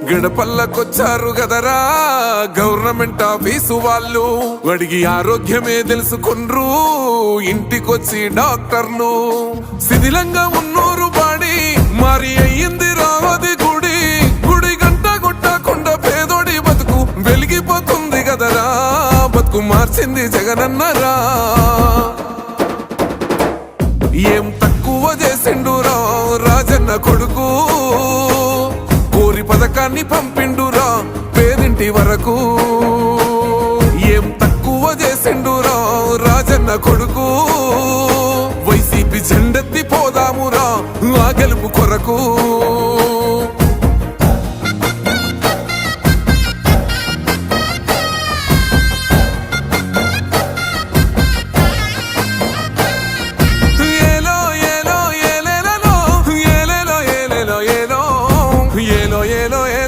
గడపల్లకొచ్చారు గదరా government office వాళ్ళు, అడిగి ఆరోగ్యమే తెలుసుకుండ్రు ఇంటికొచ్చి డాక్టర్లు. శిథిలంగా ఉన్నోరు బాడి మారి అయ్యింది రావది గుడి, గుడి గంట కొట్టకుండా పేదోడి బతుకు వెలిగిపోతుంది గదరా, బతుకు మార్చింది జగనన్నరా. ఏం తక్కువ చేసిండురా రాజన్న కొడుకు, కోరి పథకాన్ని పంపిండురా పేదింటి వరకు. ఏం తక్కువ చేసిండురా రాజన్న కొడుకు, వైసీపీ జెండెత్తి పోదామురా ఆ గెలుపు కొరకు.